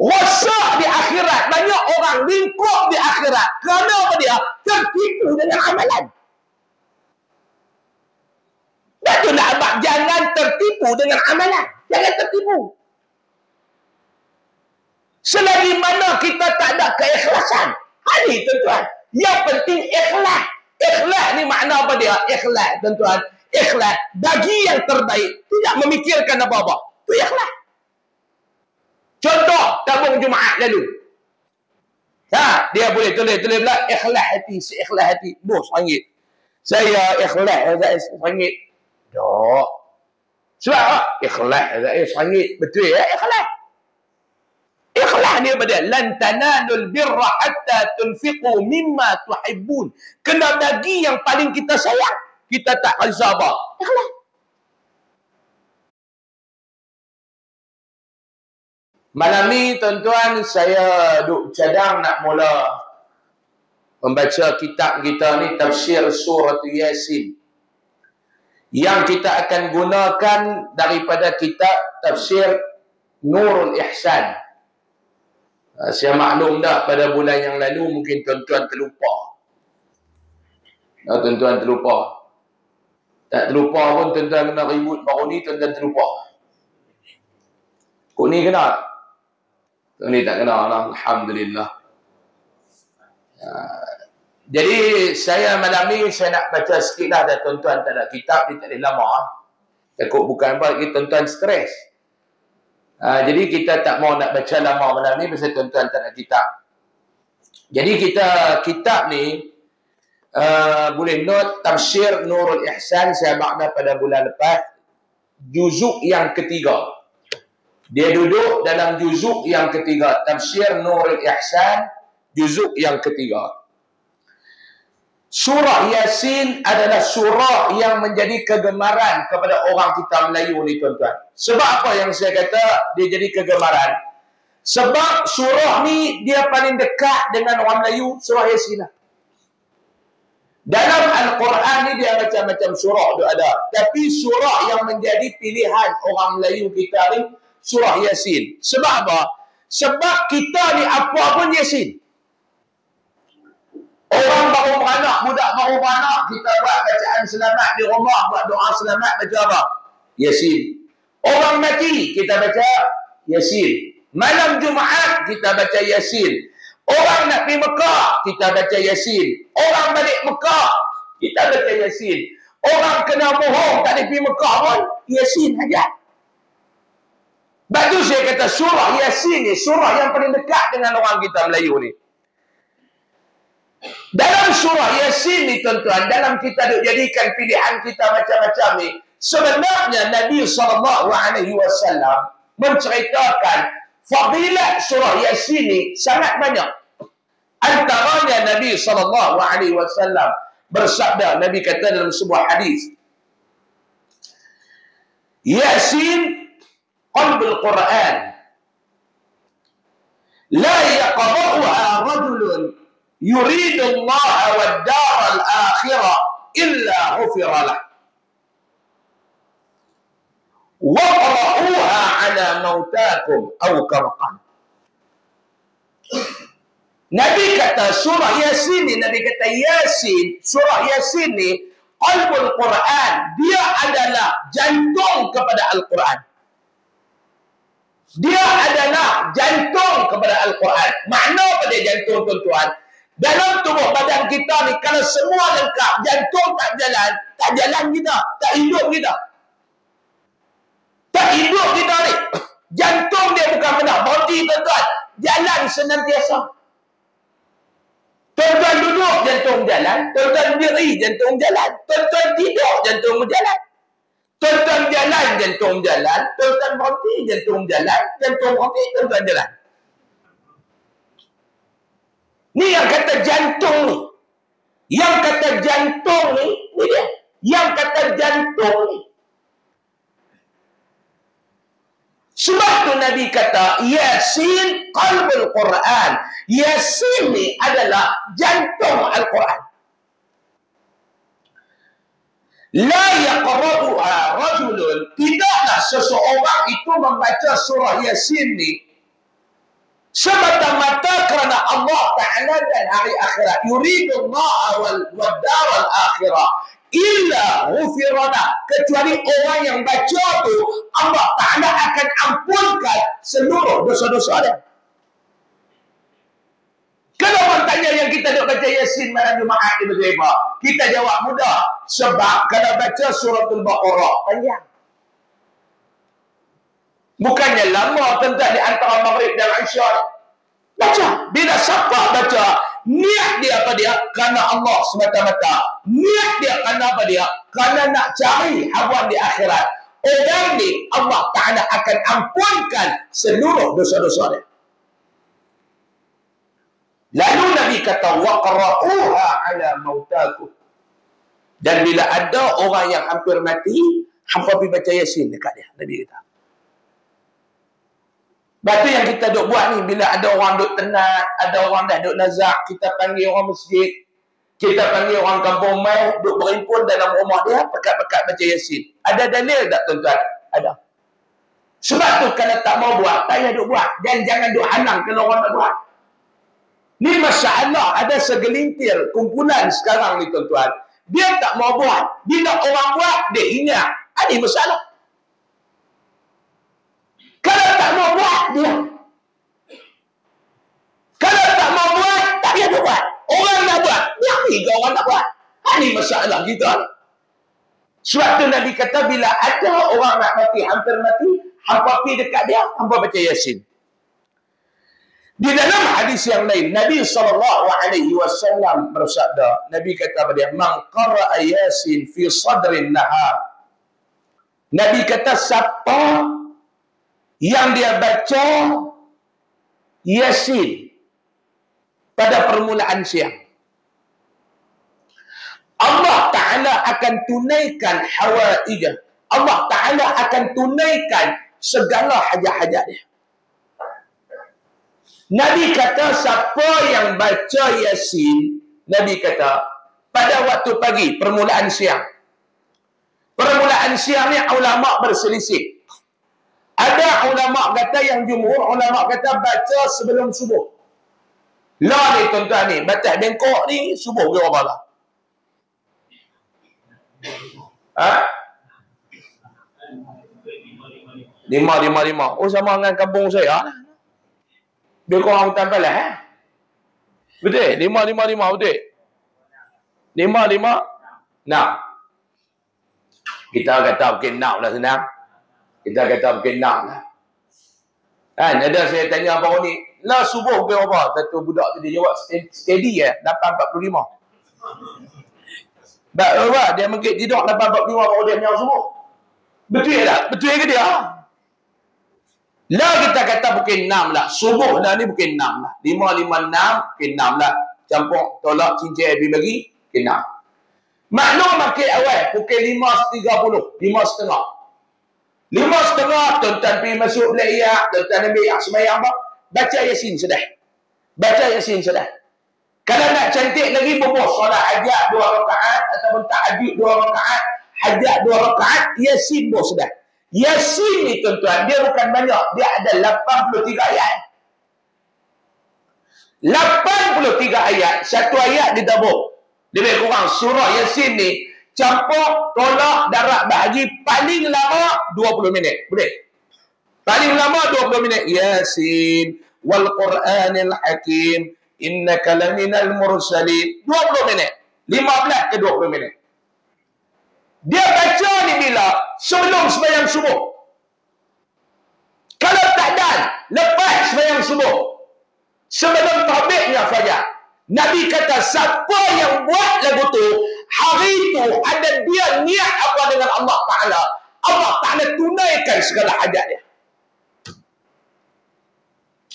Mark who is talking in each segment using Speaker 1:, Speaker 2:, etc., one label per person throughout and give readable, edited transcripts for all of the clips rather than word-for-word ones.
Speaker 1: rosak di akhirat. Banyak orang ringkuk di akhirat. Kerana apa dia? Tertipu dengan amalan. Betul tak abang? Jangan tertipu dengan amalan. Jangan tertipu. Selagi mana kita tak ada keikhlasan. Ini tuan-tuan. Yang penting ikhlas. Ikhlas ni makna apa dia? Ikhlas tuan-tuan. Ikhlas bagi yang terbaik. Tidak memikirkan apa-apa. Itu ikhlas. Contoh tabung Jumaat lalu. Dia boleh tulis pula ikhlas hati, seikhlas hati. Bos RM1. Saya ikhlas RM1. Tak. Sebab apa? Ikhlas RM1. Betul ya ikhlas. Ikhlas ni apa dia? Lan tanalul birra hatta tunfiqu mimma tuhibbun. Kena bagi yang paling kita sayang. Kita tak risau apa. Ikhlas. Malam ni tuan-tuan saya duk cadang nak mula membaca kitab kita ni tafsir surah Yasin. Yang kita akan gunakan daripada kitab tafsir Nurul Ihsan. Saya maklum dah pada bulan yang lalu mungkin tuan-tuan terlupa. Tuan-tuan terlupa. Tak terlupa pun tuan-tuan kena ribut baru ni tuan-tuan terlupa. Kok ni kena? Ni tak kena lah. Alhamdulillah. Jadi saya malam ni saya nak baca sikit lah. Dan tuan-tuan tak ada kitab ni tak boleh lama. Takut bukan apa lagi tuan-tuan stres. Jadi kita tak mau nak baca lama malam ni pasal tuan-tuan tak ada kitab. Jadi kita kitab ni boleh note tafsir Nurul Ihsan saya makna pada bulan lepas. Juzuk yang ketiga. Dia duduk dalam juzuk yang ketiga. Tafsir Nurul Ihsan, juzuk yang ketiga. Surah Yasin adalah surah yang menjadi kegemaran kepada orang kita Melayu ni tuan-tuan. Sebab apa yang saya kata dia jadi kegemaran? Sebab surah ni dia paling dekat dengan orang Melayu, surah Yasin lah. Dalam Al-Quran ni dia macam-macam surah tu ada. Tapi surah yang menjadi pilihan orang Melayu kita ni, surah Yasin. Sebab apa? Sebab kita ni apa pun Yasin. Orang baru beranak, budak baru beranak, kita buat bacaan selamat di rumah, buat doa selamat, baca apa? Yasin. Orang mati, kita baca Yasin. Malam Jumaat, kita baca Yasin. Orang nak pergi Mekah, kita baca Yasin. Orang balik Mekah, kita baca Yasin. Orang kena bohong, tak boleh pergi Mekah pun, Yasin saja. Sebab tu saya kata surah Yasin ni surah yang paling dekat dengan orang kita Melayu ni. Dalam surah Yasin ni tuan-tuan, dalam kita duk jadikan pilihan kita macam-macam ni, sebenarnya Nabi SAW menceritakan fadilat surah Yasin ni sangat banyak. Antaranya Nabi SAW bersabda, Nabi kata dalam sebuah hadis, Yasin qalbul Quran la yaqra'uha rajulun yuridu Allah wad dar al-akhirah illa ghufira lah wa qara'uha ala mautakum aw kama. Nabi kata surah Yasin ni, Nabi kata Yasin, surah Yasin ni qalbul Quran, dia adalah jantung kepada Al-Quran. Dia adalah jantung kepada Al-Quran. Makna pada jantung tuan-tuan, dalam tubuh badan kita ni kalau semua lengkap, jantung tak jalan kita, tak hidup kita. Tak hidup kita ni. Jantung dia bukan benar, body tuan-tuan jalan senantiasa. Tuan-tuan duduk, jantung jalan. Tuan-tuan berdiri, jantung jalan. Tuan-tuan tidur, jantung berjalan. Tuan-tuan jalan, jantung jalan. Tuan-tuan berhenti, jantung jalan. Jantung berhenti, tuan-tuan jalan. Ni yang kata jantung ni. Yang kata jantung ni, ni dia. Yang kata jantung ni. Sebab tu Nabi kata, Yasin qalbul Quran. Yasin ni adalah jantung Al-Quran. La yaqra'uha rajulun. Tidaklah seseorang itu membaca surah Yasin ni semata-mata kerana Allah Ta'ala dan hari akhirat. Yuridullah wal daral akhirah illa ghufirana, kecuali orang yang baca tu Allah Ta'ala akan ampunkan seluruh dosa-dosa dia. Kalau orang tanya yang kita duk baca Yasin malam Jumaat di Masjid, kita jawab mudah. Sebab kalau baca suratul Baqarah panjang. Bukannya lama tentang di antara Maghrib dan Isya. Baca. Bila siapa baca, niat dia apa dia? Kerana Allah semata-mata. Niat dia kerana apa dia? Kerana nak cari hawan di akhirat. Orang ni Allah Ta'ala akan ampunkan seluruh dosa-dosa dia. Lalu Nabi kata, waqra'uha ala mautakum. Dan bila ada orang yang hampir mati, hampa pergi baca Yasin dekat dia. Nabi kata. Batu yang kita duk buat ni, bila ada orang duk tenat, ada orang dah duk nazak, kita panggil orang masjid, kita panggil orang kampung mai, duk berhimpun dalam rumah dia, pekat-pekat baca Yasin. Ada dalil tak tuan-tuan? Ada. Sebab tu kalau tak mau buat, tak payah duk buat. Dan jangan duk hanang kalau orang nak buat. Ni masalah, ada segelintir kumpulan sekarang ni tuan-tuan. Dia tak mau buat. Bila orang buat, dia ingat. Ini masalah. Kalau tak mau buat, dia. Kalau tak mau buat, tak payah buat. Orang nak buat, yang ni ke orang nak buat. Ini masalah kita. Sebab tu Nabi kata, bila ada orang nak mati, hampir mati, hampa pergi dekat dia, hampa baca Yasin. Di dalam hadis yang lain, Nabi SAW bersabda, Nabi kata pada dia, man qara'a Yasin fi sadrin nahar. Nabi kata, siapa yang dia baca Yasin pada permulaan siang, Allah Ta'ala akan tunaikan hawaijah. Allah Ta'ala akan tunaikan segala hajat-hajat dia. Nabi kata, siapa yang baca Yasin, Nabi kata, pada waktu pagi, permulaan siang. Permulaan siang ni ulama' berselisih. Ada ulama' kata, yang jumhur ulama' kata, baca sebelum subuh. Lah ni tuan-tuan ni, batas Bengkok ni, subuh ke apa lah? Ha? 5. Oh, sama dengan kampung saya lah. Dia korang hutan palas, eh? Betul? 5, betul? 5, 6. Kita kata mungkin 6 lah senang. Kita kata mungkin 6 lah. Kan? Ada saya tanya baru ni, lah subuh ke apa? Satu budak tu dia jawab steady 8.45. Bapak, dia mungkin tidur 8.45 baru dia menyawab subuh. Betul tak? Betul ke dia? Lah kita kata mungkin 6 lah. Subuh lah ni mungkin 6 lah. 5, 6, mungkin 6 lah. Campur, tolak, cincin, habis bagi, mungkin 6. Maklum makin awal, pukul 5.30, 5.30. 5.30, tuan-tuan pergi masuk belayak, tuan-tuan ambil semayang apa? Baca Yasin sudah. Baca Yasin sudah. Kalau nak cantik lagi, bubuh solat hajat 2 rakaat, ataupun tahajud 2 rakaat, hajat 2 rakaat, Yasin buh sudah. Yasin ni tuan-tuan, dia bukan banyak. Dia ada 83 ayat. 83 ayat. Satu ayat ditabur. Lebih kurang surah Yasin ni, campur, tolak, darat, bahagi, paling lama 20 minit. Boleh? Paling lama 20 minit. Yasin, wal Qur'anil Hakim, innaka laminal mursalin. 20 minit. 15 ke 20 minit. Dia baca ni bila? Sebelum sembahyang subuh. Kalau tak dan, lepas sembahyang subuh. Sebelum terbitnya fajar. Nabi kata, siapa yang buat lagu tu, hari itu ada dia niat apa dengan Allah Ta'ala. Allah Ta'ala tunaikan segala hajat dia.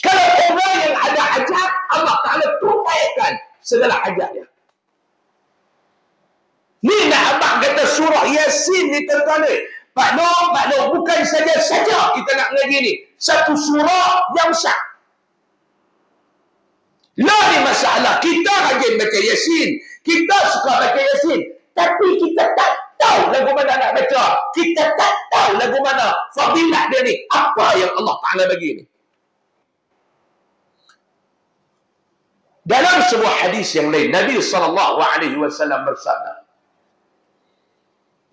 Speaker 1: Kalau orang yang ada hajat, Allah Ta'ala tunaikan segala hajat dia. Ni nak abang kata surah Yasin ni tuan-tuan ni. Maklum, bukan saja kita nak ngaji ni. Satu surah yang besar. Lah ni masalah. Kita rajin baca Yasin. Kita suka baca Yasin. Tapi kita tak tahu lagu mana nak baca. Kita tak tahu lagu mana fadilat dia ni. Apa yang Allah Ta'ala bagi ni. sebuah hadis yang lain, Nabi SAW bersabda.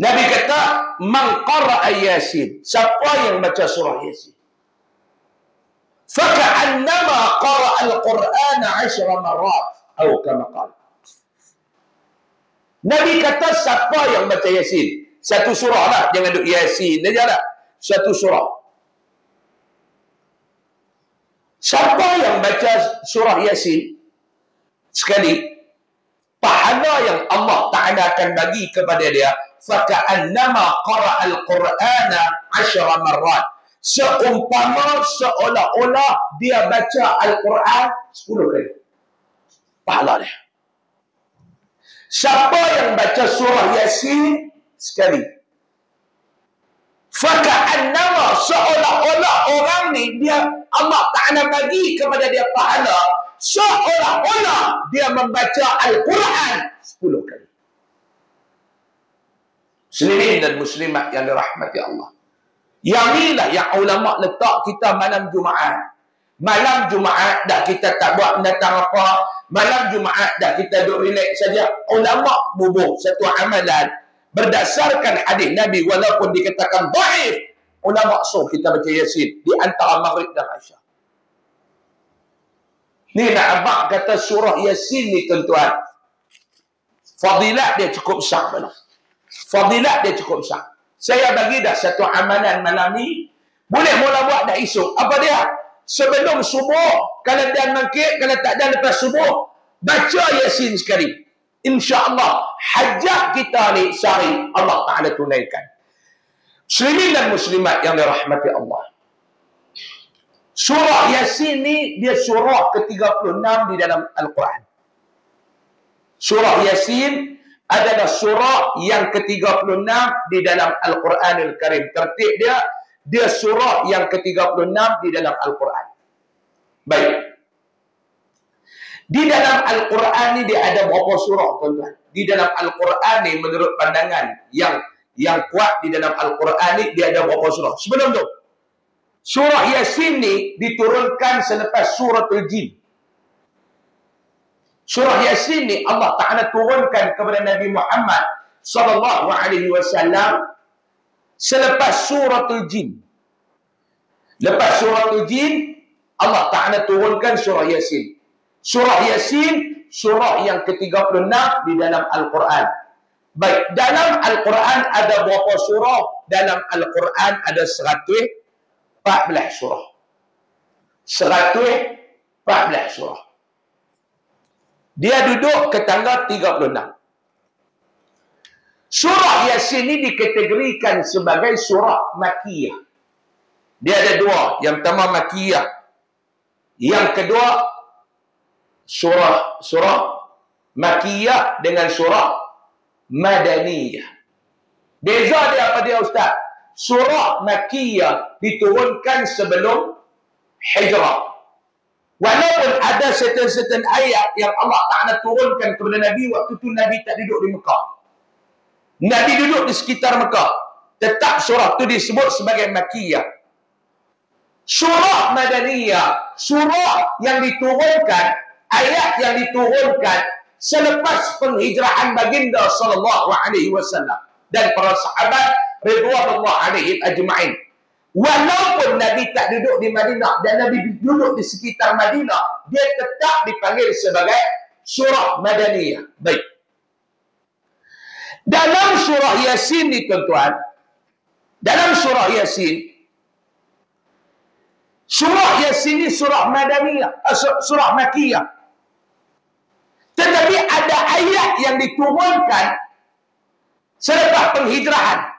Speaker 1: Nabi kata, "Man qara'a Yasin." Siapa yang baca surah Yasin, فَكَأَنَّمَا قَرَأَ الْقُرْآنَ 10 مرات atau kama qala. Nabi kata siapa yang baca Yasin, satu surah lah, jangan duk Yasin aja lah, satu surah. Siapa yang baca surah Yasin sekali, pahala yang Allah Ta'ala akan bagi kepada dia, فَكَأَنَّمَا قَرَأَ الْقُرْآنَ 10 مرات. Seumpama seolah-olah dia baca Al-Quran 10 kali. Pahala dia. Siapa yang baca surah Yasin sekali, فَكَأَنَّمَا seolah-olah orang ni, dia Allah Ta'ala bagi kepada dia pahala seolah-olah dia membaca Al-Quran 10 kali. Muslimin dan muslimat yang dirahmati Allah, yang inilah yang ulama letak kita malam Jumaat. Malam Jumaat dah kita tak buat mendatang apa, malam Jumaat dah kita duduk relax saja. Ulama bubuh satu amalan berdasarkan hadis Nabi, walaupun dikatakan dhaif, ulama suruh kita baca Yasin di antara Maghrib dan Isya. Ni nak abang kata surah Yasin ni tuan-tuan, fadilat dia cukup besar. Fadilat dia cukup besar. Saya bagi dah satu amalan malam ni, boleh mula buat dah esok. Apa dia? Sebelum subuh, kalau dia mangkit, kalau tak ada lepas subuh, baca Yasin sekali. InsyaAllah, hajat kita ni sehari Allah Ta'ala tunaikan. Muslimin dan muslimat yang dirahmati Allah, surah Yasin ni dia surah ke-36 di dalam Al-Quran. Surah Yasin adalah surah yang ke-36 di dalam Al-Quranul Karim. Tertib dia surah yang ke-36 di dalam Al-Quran. Baik. Di dalam Al-Quran ni dia ada berapa surah, tuan-tuan? Di dalam Al-Quran ni menurut pandangan yang kuat, di dalam Al-Quran ni dia ada berapa surah? Sebelum tu, surah Yasin ni diturunkan selepas suratul Jin. Surah Yasin ni Allah Ta'ala turunkan kepada Nabi Muhammad SAW selepas suratul Jin. Lepas suratul Jin, Allah Ta'ala turunkan surah Yasin. Surah Yasin, surah yang ke-36 di dalam Al-Quran. Baik, dalam Al-Quran ada berapa surah? Dalam Al-Quran ada 114 surah. 114 surah. Dia duduk ke tangga 36. Surah Yasin ini dikategorikan sebagai surah Makkiyah. Dia ada dua. Yang pertama Makkiyah. Yang kedua surah Makkiyah dengan surah Madaniyah. Beza dia apa dia, Ustaz? Surah Makkiyah diturunkan sebelum Hijrah. Walaupun ada certain ayat yang Allah Ta'ala turunkan kepada Nabi, waktu itu Nabi tak duduk di Mekah. Nabi duduk di sekitar Mekah. Tetap surah itu disebut sebagai Makkiyah. Surah Madaniyah, surah yang diturunkan, ayat yang diturunkan selepas penghijrahan baginda sallallahu alaihi wasallam dan para sahabat ridwanullah alaihim ajma'in. Walaupun Nabi tak duduk di Madinah dan Nabi duduk di sekitar Madinah, dia tetap dipanggil sebagai surah Madaniyah. Baik. Dalam surah Yasin ni tuan-tuan, dalam surah Yasin ni surah Madaniyah, surah Makkiyah. Tetapi ada ayat yang diturunkan selepas penghijrahan,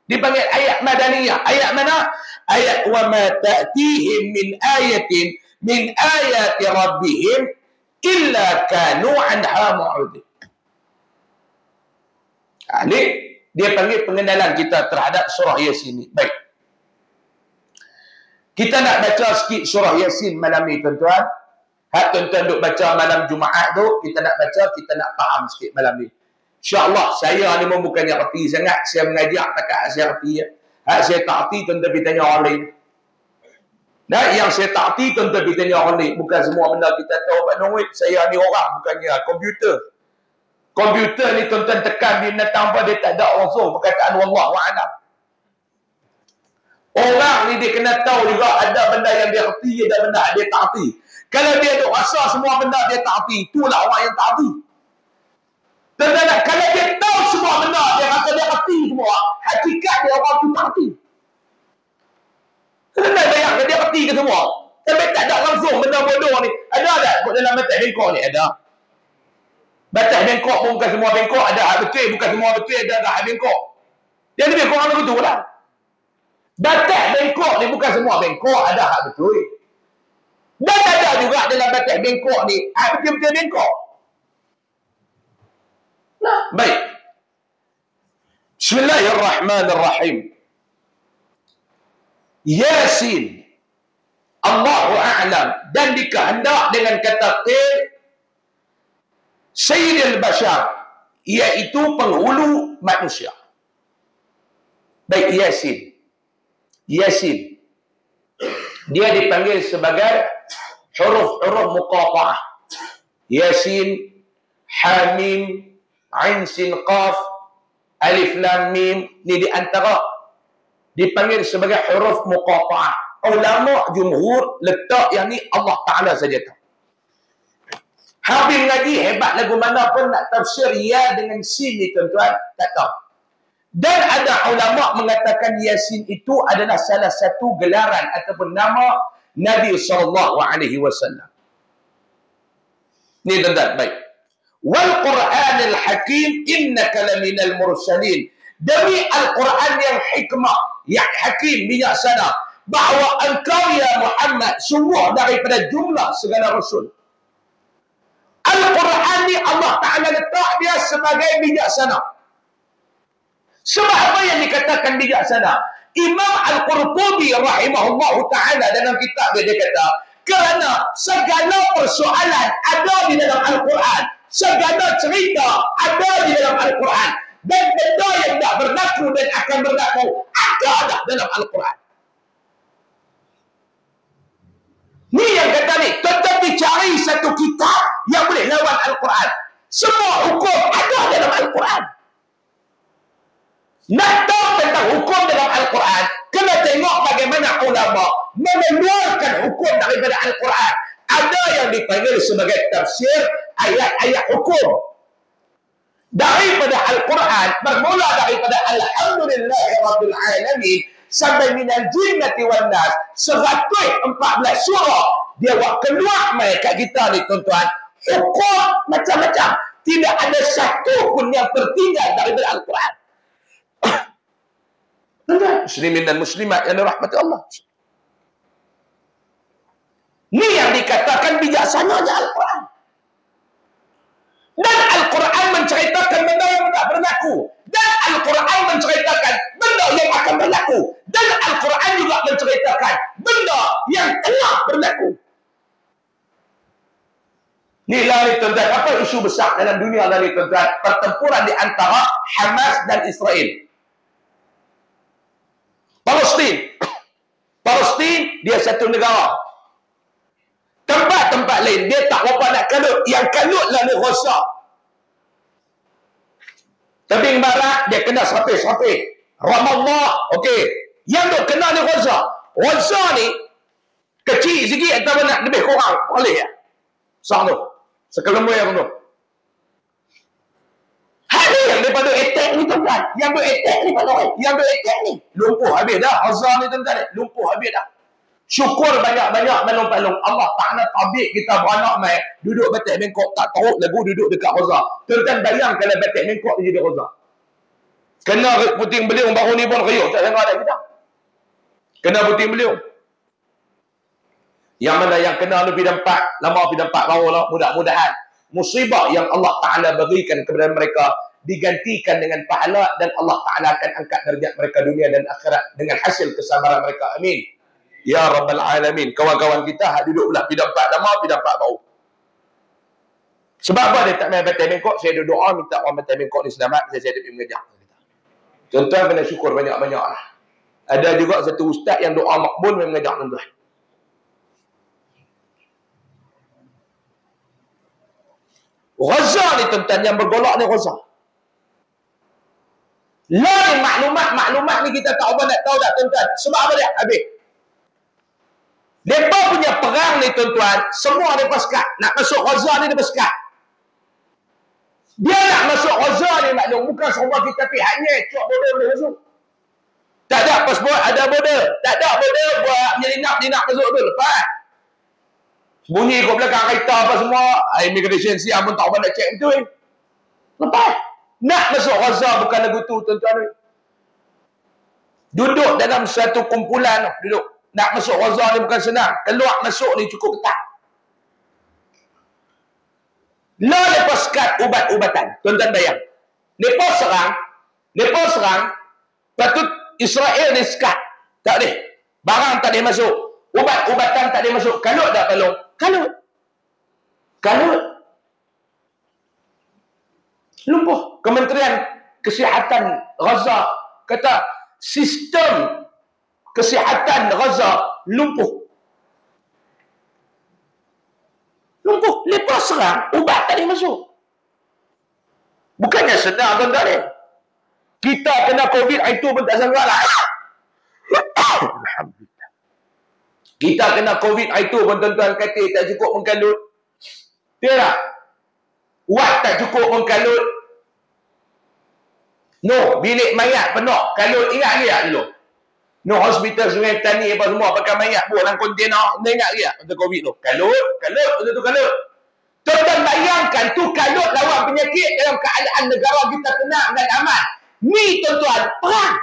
Speaker 1: dipanggil ayat Madaniyah. Ayat mana? Ayat wa ma ta'tihim min ayatin min ayati rabbihim illa kanu anha mu'ridin. Ini dia panggil pengenalan kita terhadap surah Yasin ini. Baik. Kita nak baca sikit surah Yasin malam ni tuan-tuan. Hak tuan-tuan duk baca malam Jumaat tu, kita nak baca, kita nak faham sikit malam ni. InsyaAllah, saya ni pun bukannya erti sangat. Saya mengajar takat saya erti. Hak saya tak erti, tuan-tuan pergi tanya orang lain. Nah, yang saya taati tuan-tuan kita ni orang ni. Bukan semua benda kita tahu Pak Nongwit. Saya ni orang, bukannya komputer. Komputer ni tuan-tuan tekan di binatang apa, dia tak ada langsung perkataan wallahu a'lam. Orang ni dia kena tahu juga ada benda yang dia erti, ada benda dia tak erti. Kalau dia duk rasa semua benda dia tak erti, itulah orang yang tak erti. Tuan-tuan, kalau dia tahu semua benda dia rasa dia erti semua, hakikat dia orang tu tak erti. Kena bayangkan dia erti ke semua. Tapi tak ada langsung benda bodoh ni. Ada tak? Kau dalam batas bengkok ni ada. Batas bengkok pun bukan semua bengkok ada hak betul, bukan semua betul ada hak bengkok. Dia lebih kurang begitu lah. Batas bengkok ni bukan semua bengkok ada hak betul. Dan ada juga dalam batas bengkok ni hak betul-betul bengkok. Nah, baik. Bismillahirrahmanirrahim. Yasin. Allahu a'lam. Dan dikehendak dengan kata qil Sayyidil Bashar, iaitu penghulu manusia. Baik, Yasin. Yasin. Dia dipanggil sebagai huruf-huruf muqata'ah. Yasin, Hamim, Ain, Sin, Qaf, Alif, Lam, Mim. Ini di antara dipanggil sebagai huruf muqata'ah. Ulama jumhur letak yang ni Allah Ta'ala saja tahu. Habis ngaji hebat lagu mana pun nak tafsir ya dengan sin ni tuan-tuan, tak tahu. Dan ada ulama mengatakan Yasin itu adalah salah satu gelaran ataupun nama Nabi SAW. Ni tuan-tuan, baik. Wal Qur'anil Hakim innaka laminal mursalin. Demi Al-Quran yang hikmah, yang hakim, bijaksana, bahawa engkau ya Muhammad sungguh daripada jumlah segala rasul. Al-Quran ni Allah Ta'ala letak dia sebagai bijaksana. Sebab apa yang dikatakan bijaksana? Imam Al-Qurtubi rahimahullah Ta'ala dalam kitab dia kata, kerana segala persoalan ada di dalam Al-Quran, segala cerita ada di dalam Al-Quran, dan benda yang tak berlaku dan akan berlaku ada dalam Al-Quran. Ni yang kata ni, tetapi cari satu kitab yang boleh lawan Al-Quran. Semua hukum ada dalam Al-Quran. Nak tahu tentang hukum dalam Al-Quran, kena tengok bagaimana ulama mengeluarkan hukum daripada Al-Quran. Ada yang dipanggil sebagai tafsir ayat-ayat hukum. Daripada Al-Quran, bermula daripada Alhamdulillahirrabbilalamin sampai minal jinnati wan nas, 114 surah dia buat keluar mai kat kita ni tuan-tuan, hukum macam-macam, tidak ada satu pun yang tertinggal daripada Al-Quran. Muslimin dan muslimat yang dirahmati Allah, ni yang dikatakan bijaksananya Al-Quran. Dan Al-Quran menceritakan benda yang tak berlaku, dan Al-Quran menceritakan benda yang akan berlaku, dan Al-Quran juga menceritakan benda yang telah berlaku. Inilah ni tuan-tuan, apa isu besar dalam dunia ni tuan-tuan? Pertempuran di antara Hamas dan Israel. Palestin dia satu negara. Tempat-tempat lain dia tak berapa nak kalut. Yang kalutlah ni rosak. Tebing barat dia kena sampai Ramallah, okey. Yang duk kena ni rosak. Rosak ni kecil sikit atau nak lebih kurang boleh ya. Sang tu. Sekelumur yang tu. Hari yang daripada attack ni tuan-tuan. Yang duk attack ni Pak Noy. Yang duk attack ni lumpuh habis dah. Gaza ni tuan-tuan, lumpuh habis dah. Syukur banyak-banyak menolong Allah Ta'ala tabik kita beranak mai duduk batik Bangkok tak tahu lagu duduk dekat Gaza. Tuan-tuan bayang kalau batik Bangkok ni jadi Gaza. Kena puting beliung baru ni pun riuh tak dengar dah kita. Kena puting beliung. Yang mana yang kena lebih dampak, lama lebih dampak baru lah. Mudah-mudahan musibah yang Allah Ta'ala berikan kepada mereka digantikan dengan pahala, dan Allah Ta'ala akan angkat derajat mereka dunia dan akhirat dengan hasil kesabaran mereka. Amin. Ya Rabbal Alamin. Kawan-kawan kita hak duduk belah pidampak lama, pidampak baru. Sebab apa dia tak main batai Bangkok? Saya doa minta orang batai Bangkok ni selamat, saya pergi mengajar. Tuan-tuan kena syukur banyak-banyak lah. Ada juga satu ustaz yang doa makbul main mengajar tuan-tuan. Gaza ni tuan-tuan, yang bergolak ni Gaza. Lah ni maklumat ni kita tak apa nak tahu tak tuan-tuan. Sebab apa dia? Habis. Mereka punya perang ni tuan-tuan, semua mereka sekat. Nak masuk Gaza ni mereka sekat. Dia nak masuk Gaza ni maklum, bukan semua kita pihaknya cuak border boleh masuk. Tak ada pasport, ada border. Tak ada border, buat menyelinap masuk tu. Lepas. Bunyi kat belakang kereta apa semua, immigration siap pun tak apa nak check betul. Lepas. Nak masuk Gaza bukan lagu tu tuan-tuan. Duduk dalam satu kumpulan, duduk. Nak masuk Gaza ni bukan senang. Keluar masuk ni cukup ketat. Lah lepas sekat ubat-ubatan. Tuan-tuan bayang. Lepas serang, patut Israel ni sekat. Tak boleh. Barang tak boleh masuk. Ubat-ubatan tak boleh masuk. Kalut tak tolong? Kalut. Lumpuh. Kementerian Kesihatan Gaza kata sistem kesihatan Gaza lumpuh. Lepas serang, ubat tak boleh masuk. Bukannya senang tuan-tuan ni. Kita kena COVID itu pun tak sangka lah. Alhamdulillah. Kita kena COVID itu pun tuan-tuan kata tak cukup mengkalut. Dia tak? Ubat tak cukup mengkalut. No, bilik mayat penuh. Kalut, ingat lagi tak dulu? No hospital Sungai Petani apa semua pakai mayat buat dalam kontainer. Ingat lagi tak? Untuk COVID tu. Kalut. Betul-betul kalut. Tuan-tuan bayangkan tu kalut lawan penyakit dalam keadaan negara kita tenang dan aman. Ni tuan-tuan, perang.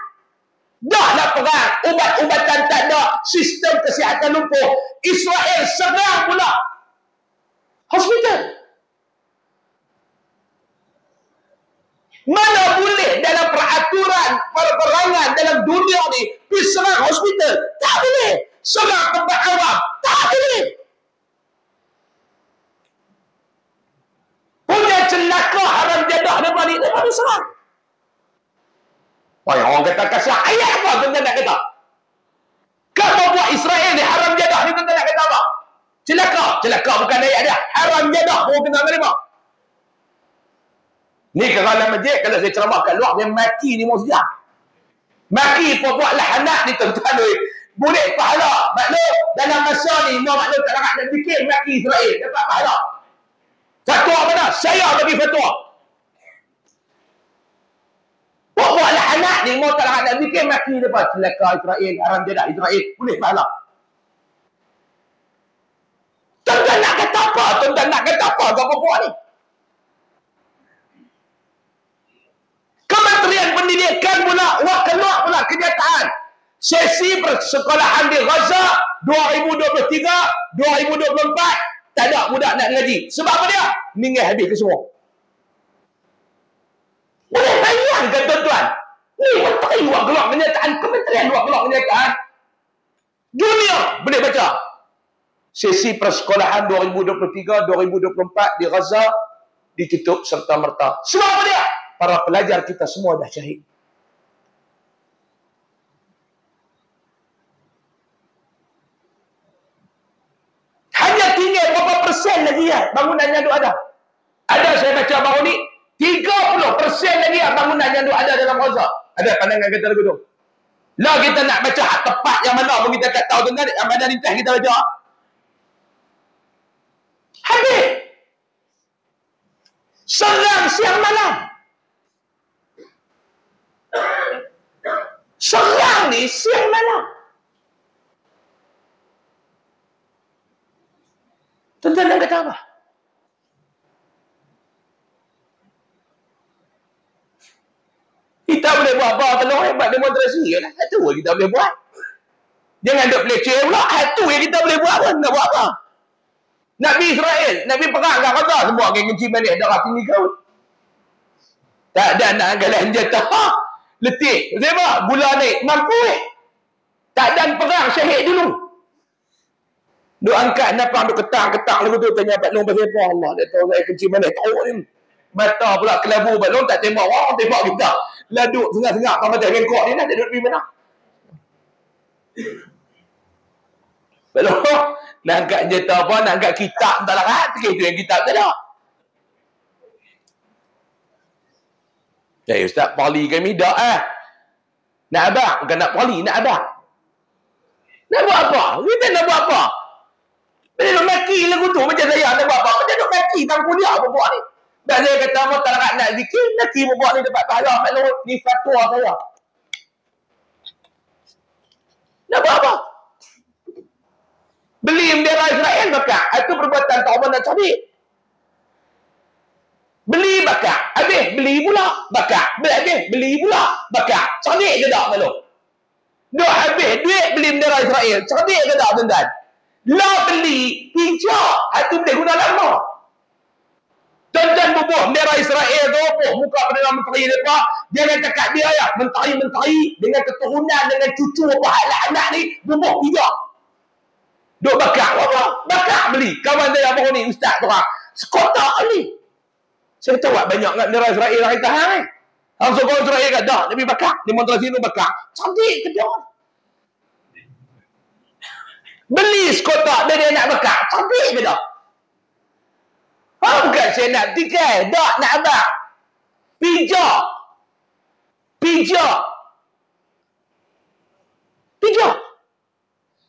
Speaker 1: Dah lah perang. Ubat-ubatan tak ada. Sistem kesihatan lumpuh. Israel serang pula hospital. Mana boleh dalam peraturan peperangan dalam dunia ni pergi serang hospital? Tak boleh. Serang tempat awam? Tak boleh. Punya celaka haram jadah depan ni, depan serang. Wah, orang kata kasar. Ayat apa tuan-tuan nak kata? Kamu buat Israel ni haram jadah ni tuan-tuan nak kata apa? Celaka bukan ayat dia. Haram jadah pun kena menerima. Ni kalau dalam masjid, kalau saya ceramah kat luar, dia maki ni mau sejak. Maki pun buatlah anak ni tuan-tuan. Boleh pahala. Maklum, dalam masa ni, maklum tak nak fikir maki Israel. Dapat pahala. Fatwa mana? Saya bagi fatwa. Buatlah anak ni, mau tak nak fikir maki dapat. Celaka Israel, haram jadah Israel. Boleh pahala. Tuan-tuan nak kata apa? Tuan-tuan nak kata apa? Kau ni? Kementerian Pendidikan pula keluar pula kenyataan. Sesi persekolahan di Gaza 2023, 2024 tak ada budak nak ngaji. Sebab apa dia? Meninggal habis ke semua. Boleh bayangkan tuan-tuan. Ni menteri luar keluar kenyataan, kementerian luar keluar kenyataan. Dunia boleh baca. Sesi persekolahan 2023, 2024 di Gaza ditutup serta-merta. Sebab apa dia? Para pelajar kita semua dah syahid. Hanya tinggal berapa persen lagi ya bangunan yang ada. Ada saya baca baru ni 30% lagi ya bangunan yang ada dalam Gaza. Ada pandangan kata lagu tu. Lah kita nak baca hak tepat yang mana pun kita tak tahu tuan-tuan, yang mana ni kita baca. Habis. Serang siang malam. Serang ni siang malam. Tuan-tuan nak kata apa? Kita boleh buat apa kalau hebat demonstrasi je lah. Itu kita boleh buat. Jangan duk leceh pula. Itu yang kita boleh buat pun. Nak buat apa? Nak pergi Israel. Nak pergi perang kat Gaza. Semua geng kenci balik. Darah tinggi kau. Tak ada nak galan jatah. Letih. Sebab gula naik. Mampu tak ada perang. Syahid dulu. Duk angkat napang. Duk ketang-ketang. Lalu tu tanya Pak Long pasal apa. Allah. Dia tahu saya kenci balik. Tahu ni. Mata pula kelabu Pak Long. Tak tembak orang. Tembak kita. Lah duk sengak-sengak. Pak Macam bengkok ni. Dia duduk pergi mana? Pak Long. Nak angkat jatah apa. Nak angkat kitab. Entah lah. Itu yang kitab tak ada. Ustaz, poli kami dak nak abang, bukan nak poli, nak abang. Nak buat apa? Kita nak buat apa? Dia nak maki lagu tu macam saya nak buat apa? Macam nak maki tangku dia apa buat ni? Dan saya kata mau tak nak zikir, maki buat ni dapat pahala. Maklum ni fatwa saya. Nak buat apa? Beli bendera Israel bakar. Itu perbuatan taubat dan cadik. Beli bakar. Habis beli pula bakar. Habis beli pula bakar. Cadik ke tak maklum? Dah habis duit beli bendera Israel. Cadik ke tak tuan-tuan? Lah beli hijau. Itu boleh guna lama. Tuan-tuan bubuh bendera Israel tu muka Perdana Menteri mereka. Jangan cakap dia ya. Menteri-menteri dengan keturunan, dengan cucu apa anak-anak ni bubuh hijau. Duk bakar apa? Bakar beli. Kawan saya baru ni ustaz tu orang. Sekotak ni. Saya tahu banyak kat bendera Israel hari tahan ni. Langsung kau Israel kat dah. Lebih bakar. Di Montreal sini bakar. Cantik ke dia? Beli sekotak dia nak bakar. Cantik ke dah? Bukan saya nak tikai. Tak nak abang. Pijak.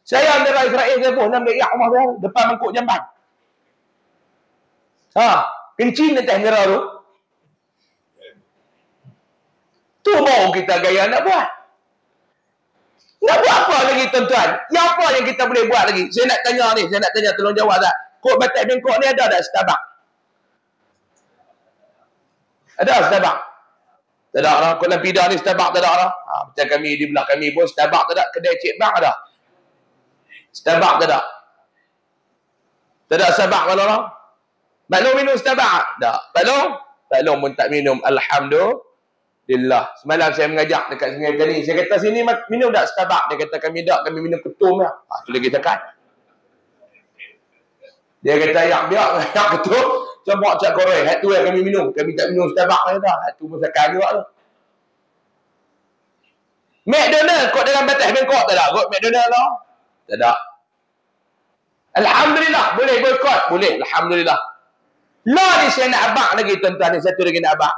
Speaker 1: Saya bendera Israel saya pun nak beli rumah saya depan mangkuk jamban. Kencing atas bendera tu. Tu baru kita gaya nak buat. Nak buat apa lagi tuan-tuan? Yang apa yang kita boleh buat lagi? Saya nak tanya tolong jawab tak? Kod Batik Bengkok ni ada tak Starbucks? Ada Starbucks? Tak ada lah. Kod Lampidah ni Starbucks tak ada lah. Macam kami di belah kami pun Starbucks tak ada. Kedai Cik Bang ada. Starbucks tak ada. Tak ada Starbucks kalau orang. Maklum minum Starbucks? Tak. Maklum pun tak minum. Alhamdulillah. Semalam saya mengajak dekat Sungai Kani. Saya kata sini minum tak Starbucks? Dia kata kami tak. Kami minum ketum lah. Tu lagi cakap. Dia kata yang ketum. Coba cak korek. Hak tu yang kami minum. Kami tak minum Starbucks. Hak tu pun sakal juga tu. McDonald kot dalam Batik Bengkok tak ada? Kot McDonald lah. Tak ada. Alhamdulillah. Boleh boykot? Boleh. Alhamdulillah. Lah ni saya nak abang lagi tuan-tuan ni. Satu lagi nak abang.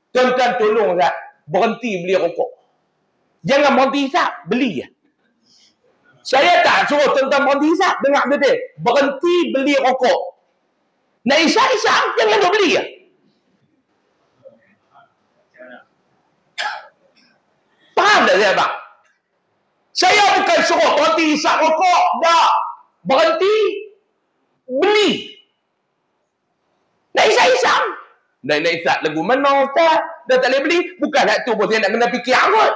Speaker 1: Tuan-tuan tolong tak? Berhenti beli rokok. Jangan berhenti hisap. Beli je. Saya tak suruh tuan-tuan berhenti hisap. Dengar betul. Berhenti beli rokok. Nak hisap-hisap. Jangan duk beli je. Faham tak saya abang? Saya bukan suruh berhenti hisap rokok. Tak. Berhenti beli. Nak hisap-hisap. Nak hisap lagu mana Ustaz? Dah tak boleh beli. Bukan hak tu pun saya nak kena fikir kot.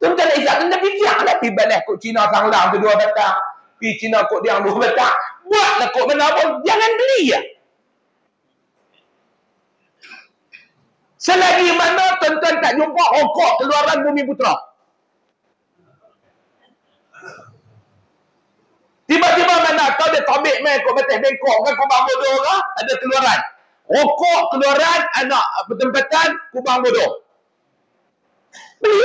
Speaker 1: Tuan-tuan nak hisap kena fikir. Nak pergi balas kot Cina Sanglang tu 2 batang. Pergi Cina kot dia 2 batang. Buatlah kot mana pun. Jangan beli ya. Selagi mana tuan-tuan tak jumpa rokok keluaran Bumi Putra. Tiba-tiba mana tahu dia tabik main kot Batik Bengkok kan Kubang Bodoh ke? Ada keluaran. Rokok keluaran anak tempatan Kubang Bodoh. Beli.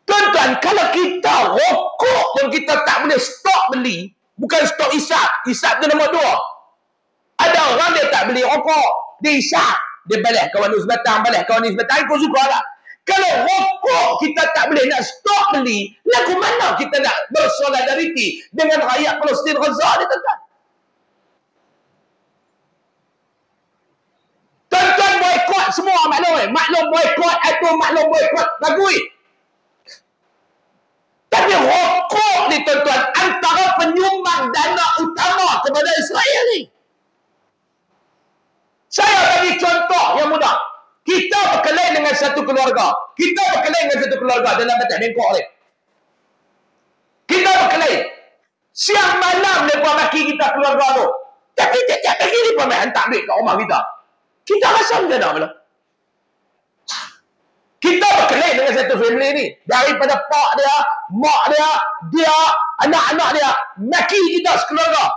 Speaker 1: Tuan-tuan, kalau kita rokok yang kita tak boleh stok beli, bukan stok isap. Isap tu nombor 2. Ada orang dia tak beli rokok. Dia isap. Dia balas kawan ni sebatang, balas kawan ni sebatang. Ikut suka lah. Kalau rokok kita tak boleh nak stok beli, lagu mana kita nak bersolidariti dengan rakyat Palestin Gaza ni tuan-tuan? Tuan-tuan boykot semua maklum. Maklum boykot atau maklum boykot lagu ni. Tapi rokok ni tuan-tuan antara penyumbang dana utama kepada Israel ni. Saya bagi contoh yang mudah. Kita berkelahi dengan satu keluarga. Dalam Batik Bengkok ni. Kita berkelahi. Siang malam mereka maki kita keluarga tu. Tapi tiap-tiap pagi mereka main hantar duit kat rumah kita. Kita rasa macam mana pula? Kita berkelahi dengan satu family ni. Daripada pak dia, mak dia, anak-anak dia. Maki kita sekeluarga.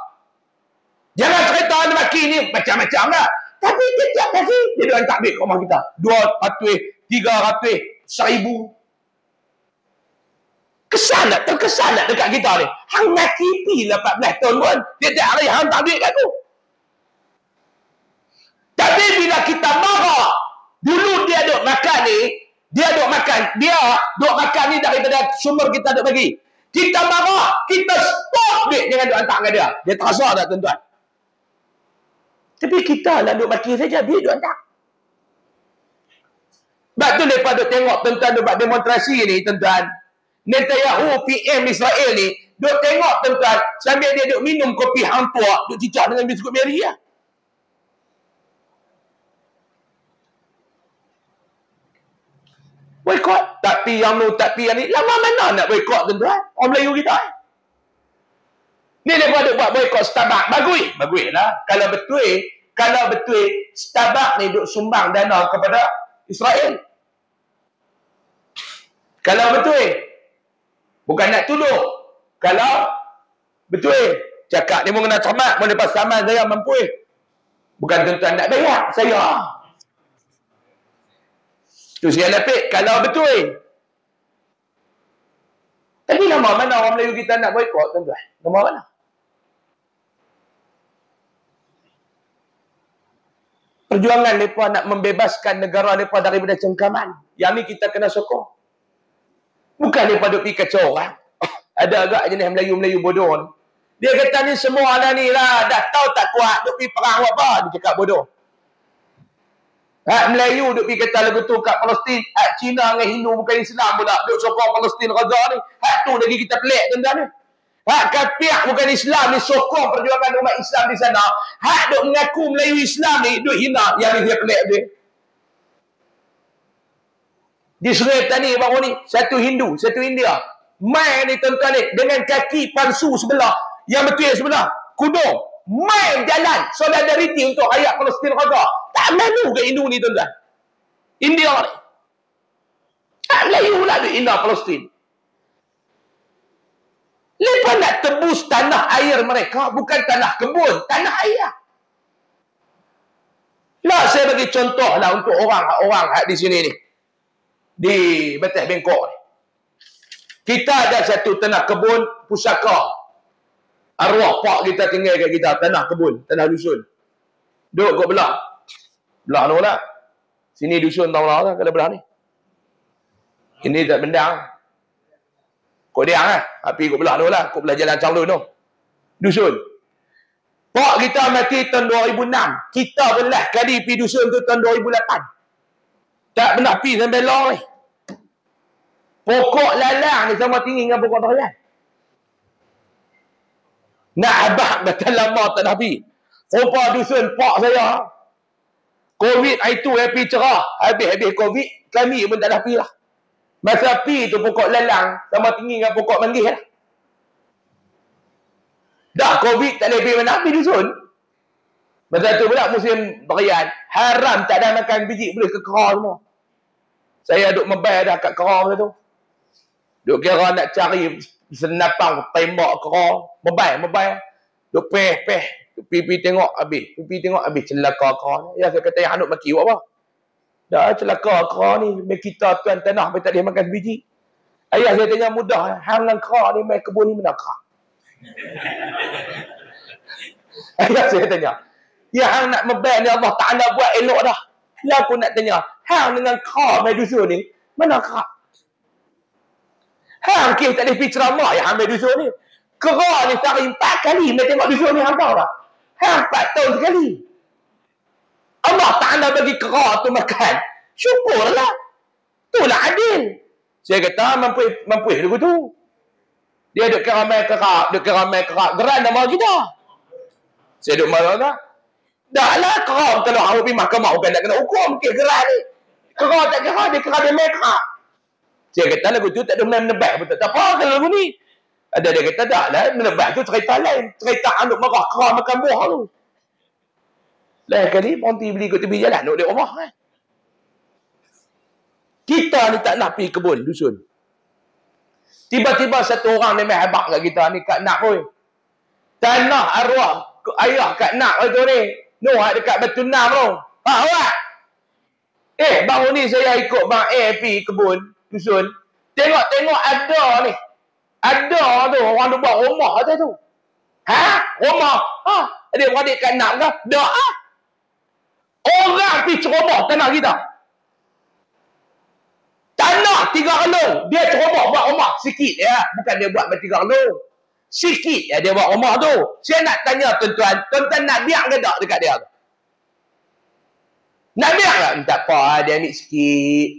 Speaker 1: Jangan cerita anak maki ni macam-macam lah. Tapi tiap pagi dia hantar duit kat rumah kita. 200, 300, 1000. Terkesan tak dekat kita ni? Hang maki pi lah 14 tahun pun. Tiap-tiap hari hantar duit kat aku. Tapi bila kita marah, Dulu dia duk makan ni, dia duk makan ni daripada sumber kita duk bagi. Kita marah, kita stop dia jangan duk hantar dengan dia. Dia terasa tak tuan-tuan? Tapi kita lah duk maki saja, dia duk hantar. Sebab tu mereka duk tengok tuan-tuan duk buat demonstrasi ni tuan-tuan. Netanyahu PM Israel ni duk tengok tuan-tuan sambil dia duk minum kopi hampur, duk cicak dengan biskut Mary lah. Boykot. Tapi yang ni. Lama mana nak boykot tuan-tuan? Orang Melayu kita. Ni mereka duk buat boykot Starbucks. Bagus lah. Kalau betul Starbucks ni duk sumbang dana kepada Israel. Kalau betul. Bukan nak tuduh. Kalau betul. Cakap ni mengenai cermat. Mau lepas saman saya mampu. Bukan tuan-tuan nak bayar. Saya. Tu saya lapik. Kalau betul. Tapi lama mana orang Melayu kita nak boykot tuan-tuan? Lama mana? Perjuangan mereka nak membebaskan negara mereka daripada cengkaman. Yang ni kita kena sokong. Bukan mereka duk pergi kacau orang. Ada agak jenis Melayu-Melayu bodoh ni. Dia kata ni semua lah ni lah. Dah tahu tak kuat. Duk pergi perang apa. Dia cakap bodoh. Hak Melayu duk pergi kata lagu tu kat Palestin. Hak Cina dengan Hindu bukan Islam pula. Duk sokong Palestin Gaza ni. Hak tu lagi kita pelik tuan-tuan ni. Hak kafir bukan Islam ni sokong perjuangan umat Islam di sana. Hak duk mengaku Melayu Islam ni duk hina. Yang ni dia pelik dia. Di Sungai Petani baru ni. Satu Hindu, satu India. Main ni tuan-tuan ni. Dengan kaki palsu sebelah. Yang betul sebelah. Kudung. Main jalan solidariti untuk rakyat Palestin Gaza. Tak malu ke Hindu ni tuan-tuan? India ni. Tak Melayu lah di hina Palestin. Mereka nak tebus tanah air mereka. Bukan tanah kebun. Tanah air. Lah saya bagi contoh lah untuk orang di sini ni. Di Batas Bengkok ni. Kita ada satu tanah kebun pusaka. Arwah pak kita tinggal kat kita. Tanah kebun. Tanah dusun. Duduk kat belah. Belah tu lah. Sini dusun tahu lah kalau belah ni. Ini tak bendang. Kau diang lah. Api kat belah tu lah. Kau belah jalan Changlun tu. Dusun. Pak kita mati tahun 2006. Kita belah kali pergi dusun tu tahun 2008. Tak pernah pergi sampai long ni. Pokok lalang ni sama tinggi dengan pokok tolan. Nak abang dah lama tak nak pergi. Rupa dusun pak saya. Covid itu happy cerah. Habis Covid, kami pun tak nak pergi lah. Masa pergi tu pokok lalang sama tinggi dengan pokok manggis lah. Dah Covid tak boleh pergi mana pergi dusun. Masa tu pula musim berian. Haram tak ada makan biji boleh ke kerah semua. Saya duduk membayar dah kat kerah masa tu. Duk kira nak cari senapang tembak kerah. Membayar. Duk peh. Pipi tengok habis. Celaka kerah ni. Ya saya kata yang Hanuk maki buat apa? Dah celaka kerah ni. Main kita tuan tanah tapi tak boleh makan biji. Ayah saya tanya mudah. Hang dengan kerah ni main kebun ni mana kerah? Ayah saya tanya. Ya hang nak membayar ni Allah Ta'ala buat elok dah. Ya aku nak tanya. Hang dengan kerah main dusun ni. Mana kerah? Hang tak boleh pergi ceramah yang ambil dusun ni. Kerah ni sehari 4 kali main tengok dusun ni hang tahu tak? Hang 4 tahun sekali. Allah Ta'ala bagi kerah tu makan. Syukurlah. Itulah adil. Saya kata mampu lagu tu. Dia duk keramai kerak. Geran nama kita. Saya duk marah tak? Dah lah kerah. Kalau awak pergi mahkamah bukan nak kena hukum. Mungkin geran ni. Kerah tak kerah. Dia kerah dia main kerak. Saya kata lagu tu tak ada menebak pun. Tak apa kalau lagu ni. Ada dia kata tak lah. Menebak tu cerita lain. Cerita Hanuk marah kerah makan buah tu. Lain kali berhenti beli kat tepi jalan. Nak dia rumah kan. Kita ni tak nak pergi kebun dusun. Tiba-tiba satu orang ni main habak kat kita ni kat nak pun. Tanah arwah ayah kat nak tu ni. Dekat Batu Nam tu. Awak. Baru ni saya ikut Bang pergi kebun dusun. Tengok ada ni. Ada tu orang tu buat rumah atas tu. Rumah. Adik-beradik kat nak ke? Dah. Orang pergi ceroboh tanah kita. Tanah 3 relung. Dia ceroboh buat rumah sikit ya. Bukan dia buat 3 relung. Sikit ya dia buat rumah tu. Saya nak tanya tuan-tuan. Tuan-tuan nak biar ke tak dekat dia tu? Nak biar tak? Tak apa. Dia ambil sikit.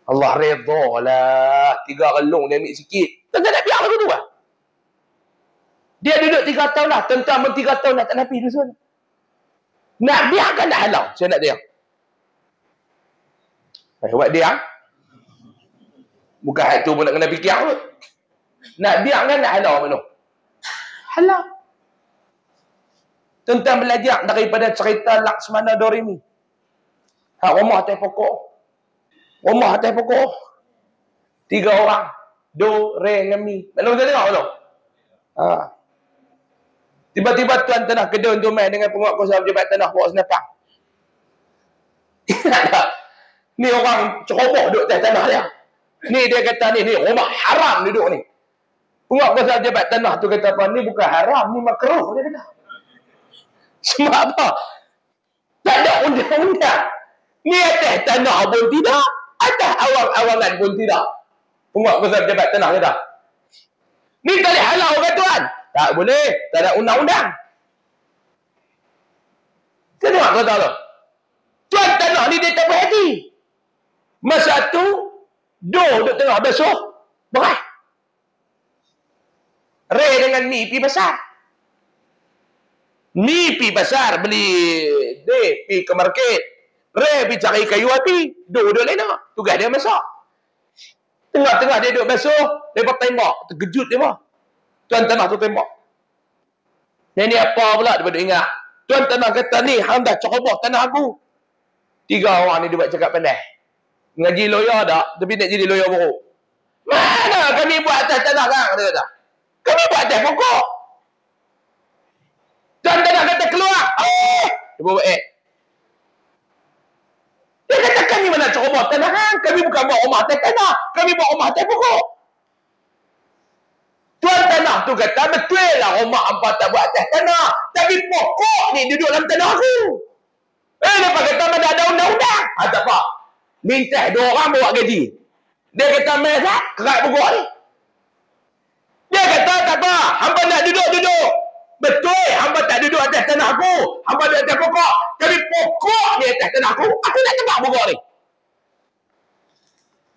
Speaker 1: Allah redha lah. 3 relung dia ambil sikit. Tuan-tuan nak biar lagu tu lah. Dia duduk 3 tahun lah. Tuan-tuan pun 3 tahun dah tak napi dusun. Nak biar kan nak halau? Saya nak dia. Buat dia. Bukan hal tu pun nak kena fikir pun. Nak biar kan nak halau mana? Halau. Tuan-tuan belajar daripada cerita Laksmana Doremi. Hak rumah atas pokok. Rumah atas pokok. 3 orang. Do, re, dengan mi. Mana kita tengok tu? Ha. Tiba-tiba tuan tanah kedun tu main dengan penguatkuasa pejabat tanah bawa senapang. Ni orang ceroboh duduk atas tanah dia. Ni dia kata ni rumah haram duduk ni. Penguatkuasa pejabat tanah tu kata apa? Ni bukan haram, ni makruh dia kata. Sebab apa? Tak ada undang-undang. Ni atas tanah pun tidak, atas awang-awangan pun tidak. Penguatkuasa pejabat tanah kata. Ni tak boleh halau kan tuan? Tak boleh, tak ada undang-undang. Kita tengok kata tu. Tuan tanah ni dia tak berhati. Masa tu, duduk tengah basuh, berat. Re dengan mi pi besar. Mi pi besar, beli dia pi ke market. Re pi cari kayu api. Duduk lena. Tugas dia masak. Tengah-tengah dia duduk basuh, dia tembak. Terkejut dia mah. Tuan tanah tu tembak. Ni apa pula dia ingat. Tuan tanah kata ni, hang dah ceroboh tanah aku. 3 orang ni dia buat cakap pandai. Ngaji lawyer tak, tapi nak jadi lawyer buruk. Mana kami buat atas tanah kan? Dia kata. Kami buat atas pokok. Tuan tanah kata keluar. Dia buat Dia kata kami mana ceroboh tanah kan? Kami bukan buat rumah atas tanah. Kami buat rumah atas pokok. Tuan tanah tu kata, betul lah rumah hampa tak buat atas tanah. Tapi pokok ni duduk dalam tanah aku. Lepas kata mana ada undang-undang. Tak apa. Minta 2 orang bawa gaji. Dia kata, Mazat, kerak pokok ni. Dia kata, tak apa. Hampa nak duduk-duduk. Betul, hampa tak duduk atas tanah aku. Hampa duduk atas pokok. Tapi pokok ni atas tanah aku. Aku nak tebak pokok ni.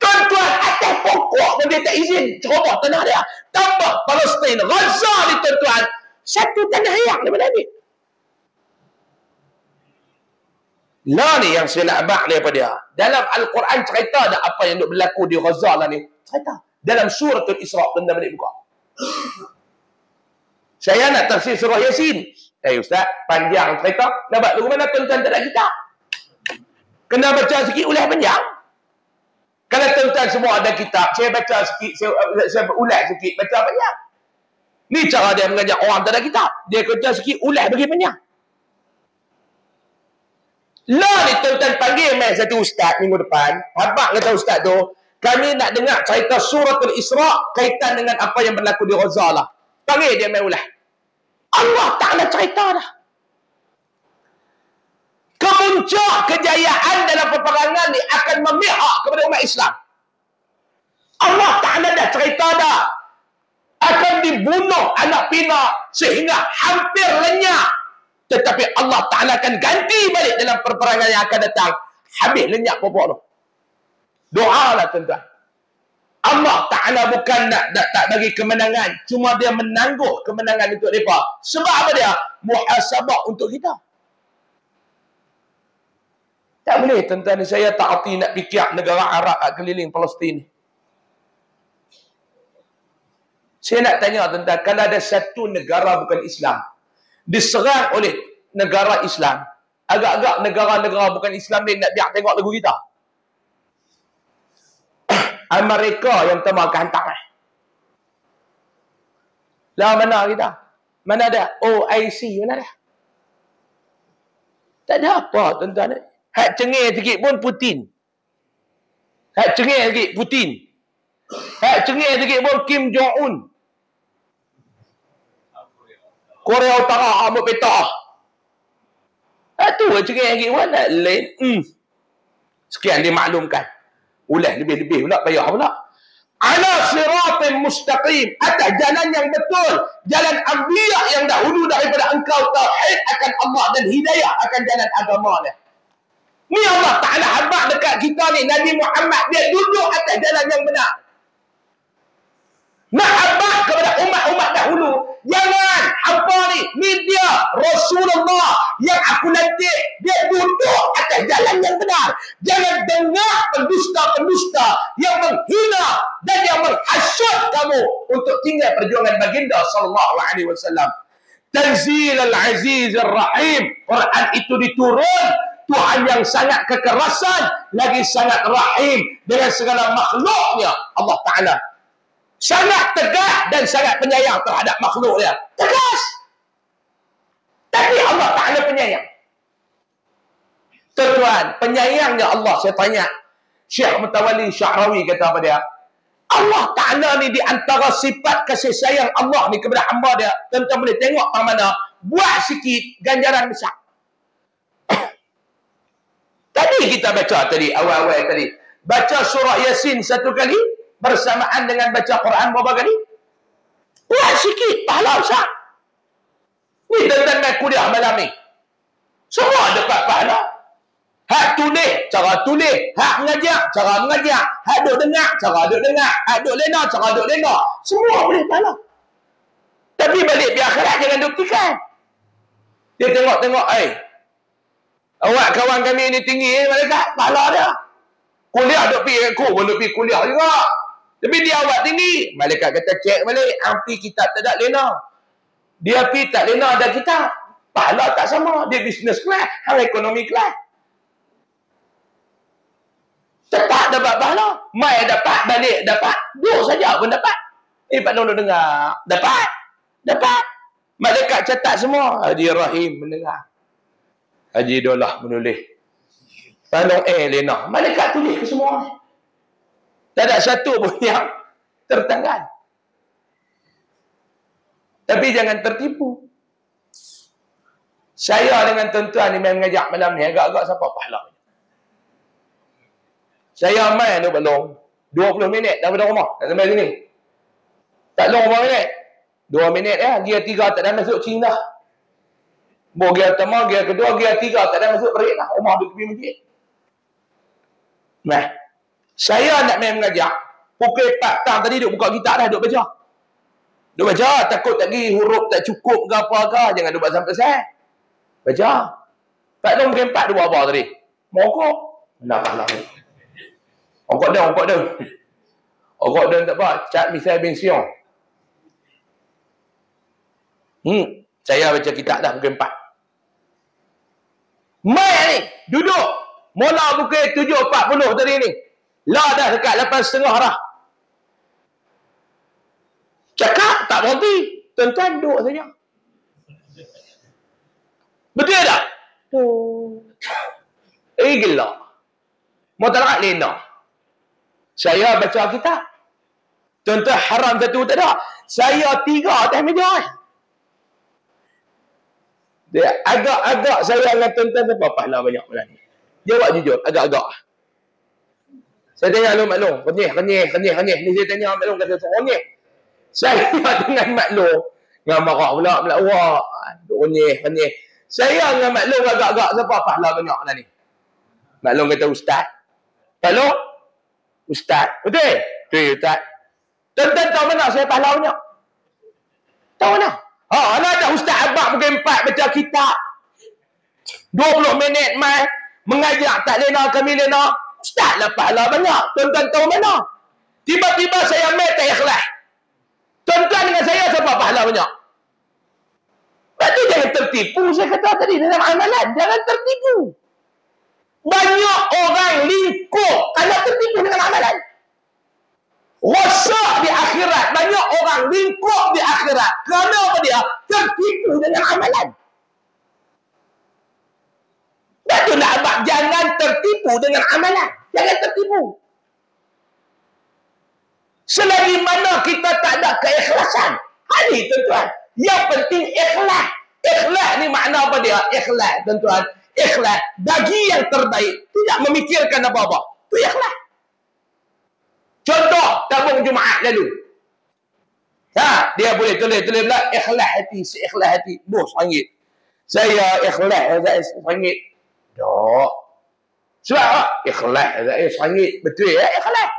Speaker 1: Tuan-tuan, atas pokok pun dia tak izin ceroboh tanah dia. Tambah Palestin, Gaza ni tuan-tuan. Satu tanah yang dia boleh ambil. Lah ni yang saya nak abang daripada dia. Dalam Al-Quran cerita ada apa yang berlaku di Gaza lah ni. Cerita. Dalam suratul Isra' tuan-tuan boleh buka. Saya nak tafsir surah Yasin. Ustaz, panjang cerita. Nampak tu mana tuan-tuan tak ada kitab. Kena baca sikit ulas panjang. Kalau tuan-tuan semua ada kitab, saya baca sikit, saya ulas sikit, baca panjang. Ni cara dia mengajak orang tak ada kitab. Dia baca sikit, ulas bagi panjang. Lah ni tuan-tuan panggil main satu ustaz minggu depan. Habak kata ustaz tu, kami nak dengar cerita suratul Isra' kaitan dengan apa yang berlaku di Gaza lah. Panggil dia main ulas. Allah Ta'ala cerita dah. Kepuncak kejayaan dalam peperangan ni akan memihak kepada umat Islam. Allah Ta'ala dah cerita dah. Akan dibunuh anak pinak sehingga hampir lenyap. Tetapi Allah Ta'ala akan ganti balik dalam peperangan yang akan datang. Habis lenyap popok tu. Doa lah tuan-tuan. Allah Ta'ala bukan tak bagi kemenangan. Cuma dia menangguh kemenangan untuk mereka. Sebab apa dia? Muhasabah untuk kita. Tak boleh tuan-tuan. Saya tak arti nak fikir negara Arab keliling Palestin. Saya nak tanya tuan-tuan. Kalau ada satu negara bukan Islam diserang oleh negara Islam, agak-agak negara-negara bukan Islam ni nak biar tengok lagu kita. Amerika yang pertama akan hantar. Lah mana kita? Mana ada? OIC mana ada? Tak ada apa tuan-tuan. Hak cengih sikit pun Putin. Hak cengih sikit Putin. Hak cengih sikit pun Kim Jong-un. Korea Utara ambil peta. Tu cengih sikit pun nak lain. Sekian dimaklumkan. Ulah lebih-lebih pula, payah pula. Ala siratin mustaqim, atas jalan yang betul, jalan anbiya yang dahulu daripada engkau, tauhid akan Allah dan hidayah akan jalan agama dia. Ni Allah Ta'ala habaq dekat kita ni, Nabi Muhammad, dia duduk atas jalan yang benar. Nak habaq kepada umat-umat dahulu, jangan hampa ni dia Rasulullah yang aku lantik, dia duduk atas jalan yang benar. Jangan dengar pendusta-pendusta yang menghina dan yang menghasut kamu untuk tinggal perjuangan baginda sallallahu alaihi wasallam. Tanzil al-Aziz ar-Rahim, Quran itu diturun Tuhan yang sangat kekerasan, lagi sangat rahim dengan segala makhluknya. Allah Ta'ala sangat tegas dan sangat penyayang terhadap makhluk dia. Tegas. Tapi Allah Ta'ala penyayang. Tuan-tuan, penyayangnya Allah, saya tanya Syekh Mutawalli Syahrawi kata apa dia? Allah Ta'ala ni di antara sifat kasih sayang Allah ni kepada hamba dia, tuan-tuan boleh tengok apa mana, buat sikit ganjaran besar. Tadi kita baca tadi, awal-awal tadi, baca surah Yasin satu kali bersamaan dengan baca Quran berapa kali? Buat sikit, pahala besar. Ni tuan-tuan main kuliah malam ni, semua dapat pahala. Hak tulis, cara tulis. Hak mengajar, cara mengajar. Hak duk dengar, cara duk dengar. Hak duk lena, cara duk lena. Semua boleh pahala. Tapi balik di akhirat jangan duk tikam. Dia tengok-tengok, awak kawan kami ni tinggi, malaikat, pahala dia. Kuliah duk pergi aku, pun duk pergi kuliah juga. Tapi dia awak tinggi. Malaikat kata cek balik, ampi kitab tak ada lena. Dia pergi tak lena ada kitab. Pahala tak sama. Dia business class, hang ekonomi class. Cepat dapat pahala. Mai dapat, balik dapat. Duduk saja pun dapat. Pak Long dengar. Dapat. Dapat. Malaikat catat semua. Haji Rahim mendengar. Haji Dolah menulis. Tolong Lena. Malaikat tulis ke semua. Tak ada satu pun yang tertanggal. Tapi jangan tertipu. Saya dengan tuan-tuan ni main mengajak malam ni agak-agak siapa pahala. Saya main tu belum 20 minit daripada rumah nak sampai sini. Tak long berapa minit? 2 minit ya. Gear 3 tak ada masuk Cina. Gear pertama, gear kedua, gear 3 tak ada masuk Perik lah. Rumah di tepi masjid. Nah, saya nak main mengajak. Pukul 4 petang tadi duk buka kitab dah, duk baca. Duk baca, takut lagi huruf tak cukup ke apa ke. Jangan duk buat sampai saya. Baca. Tak long pukul 4 duk buat apa tadi? Mokok. Nak pahala ni. Ongkok dah. Ongkok dah tak apa. Cat misal bin siong. Saya baca kitab dah pukul 4. Mai ni, duduk. Mula pukul 7.40 tadi ni. Lah dah dekat 8.30 dah. Cakap tak berhenti. Tuan-tuan duduk saja. Betul tak? Gila. Mau tak lena. Saya baca kitab. Tuan-tuan haram satu tak ada. Saya 3 atas meja. Dia agak-agak saya dengan tuan-tuan apa pahala banyak malam ni. Jawab jujur, agak-agak. Saya tanya lu maklum, kenyih. Ni saya tanya maklum kata kenyih. Saya dengan maklum dengan marah pula melawak. Kenyih. Saya dengan maklum agak-agak siapa pahala banyak malam ni. Maklum kata ustaz. Maklum ustaz. Betul? Betul ustaz. Tuan-tuan tahu mana saya pahala banyak? Tahu mana? Ada ustaz abang pukul 4 baca kitab. 20 minit mai mengajar tak lena kami lena. Ustaz lah pahala banyak. Tuan-tuan tahu mana? Tiba-tiba saya mai tak ikhlas. Tuan-tuan dengan saya siapa pahala banyak? Berarti jangan tertipu. Saya kata tadi dalam amalan. Jangan tertipu. Banyak orang lingkup kalau tertipu dengan amalan. Rosak di akhirat. Banyak orang lingkup di akhirat. Kerana apa dia? Tertipu dengan amalan. Itulah abang. Jangan tertipu dengan amalan. Jangan tertipu. Selagi mana kita tak ada keikhlasan. Hari tuan-tuan. Yang penting ikhlas. Ikhlas ni makna apa dia? Ikhlas tuan-tuan. Ikhlas bagi yang terbaik. Tidak memikirkan apa-apa. Itu ikhlas. Contoh tabung Jumaat lalu. Dia boleh tulis pula ikhlas hati, seikhlas hati. Bos RM1. Saya ikhlas RM1. Tak. Sebab apa? Ikhlas RM1. Betul ya, ikhlas.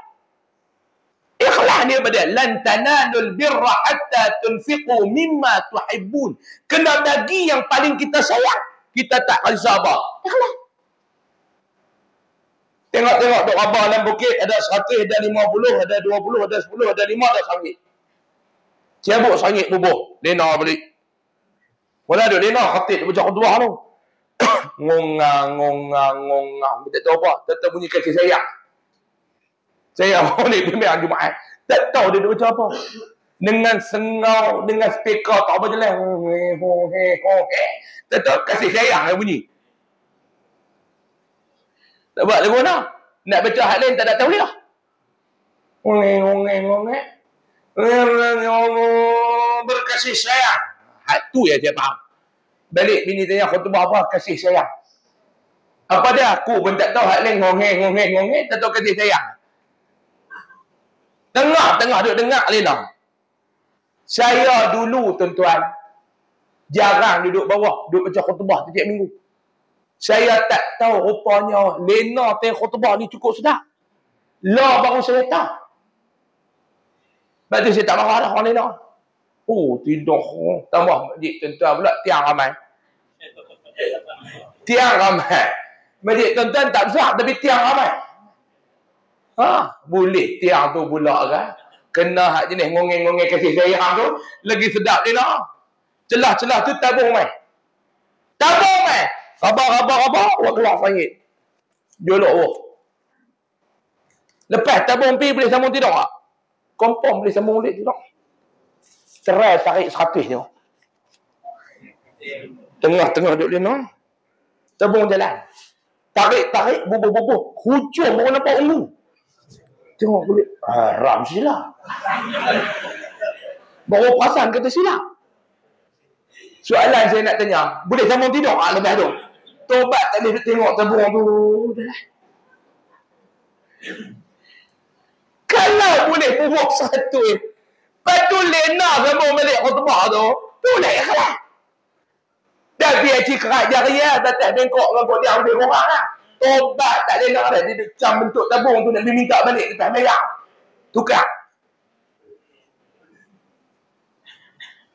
Speaker 1: Ikhlas ni pada lan tanalul birra hatta tunfiqu mimma tuhibbun. Kena bagi yang paling kita sayang. Kita tak rasa apa. Ikhlas. Tengok-tengok duk rabah dalam bukit, ada 100, ada 50, ada 20, ada 10, ada 5, ada RM1. Cabut RM1 bubuh. Lena balik. Mula duk lena khatib baca khutbah tu. Ngongang. Tak tahu apa. Tetap bunyi kasih sayang. Saya boleh bimbang Jumaat. Tak tahu dia baca apa. Dengan sengau, dengan speaker, tak apa jelas. Tak tahu kasih sayang yang bunyi. Tak buat lagu mana? Nak baca hal lain tak nak tahu dia. Berkasih sayang. Hal tu ya dia faham. Balik bini tanya khutbah apa? Kasih sayang. Apa dia? Aku pun tak tahu hal lain. Ngongeng. Tak tahu kasih sayang. Tengah duk dengar Lena. Saya dulu tuan-tuan jarang duduk bawah, duduk baca khutbah setiap minggu. Saya tak tahu rupanya Lena tengok khutbah ni cukup sedap. Lah baru saya tahu. Lepas tu saya tak marah dah orang Lena. Oh, tidak. Tambah masjid tuan-tuan pula tiang ramai. Tiang ramai. Masjid tuan-tuan tak besar tapi tiang ramai. Boleh tiang tu pula kan. Kena hak jenis ngongeng-ngongeng kasih sayang tu lagi sedap Lena. Celah-celah tu tabung mai. Tabung mai. Khabar, awak keluar RM1. Jolok awak. Lepas tabung pi boleh sambung tidak tak? Kompom boleh sambung balik tidak? Cerai tarik 100 tengok. Tengah-tengah duduk Lena. Tabung jalan. Tarik, bubuh. Hujung baru nampak ungu. Tengok boleh. Haram silap. Baru perasan kata silap. Soalan saya nak tanya, boleh sambung tidur lepas tu? Tobat tak boleh tengok tabung tu. Kalau boleh bubuh 100, lepas tu Lena sambung balik khutbah tu, boleh ikhlas. Dan biar cikerat jariah, batas bengkok dengan dia lebih kurang lah. Tobat tak Lena dah. Dia macam bentuk tabung tu nak minta balik lepas mayang. Tukar.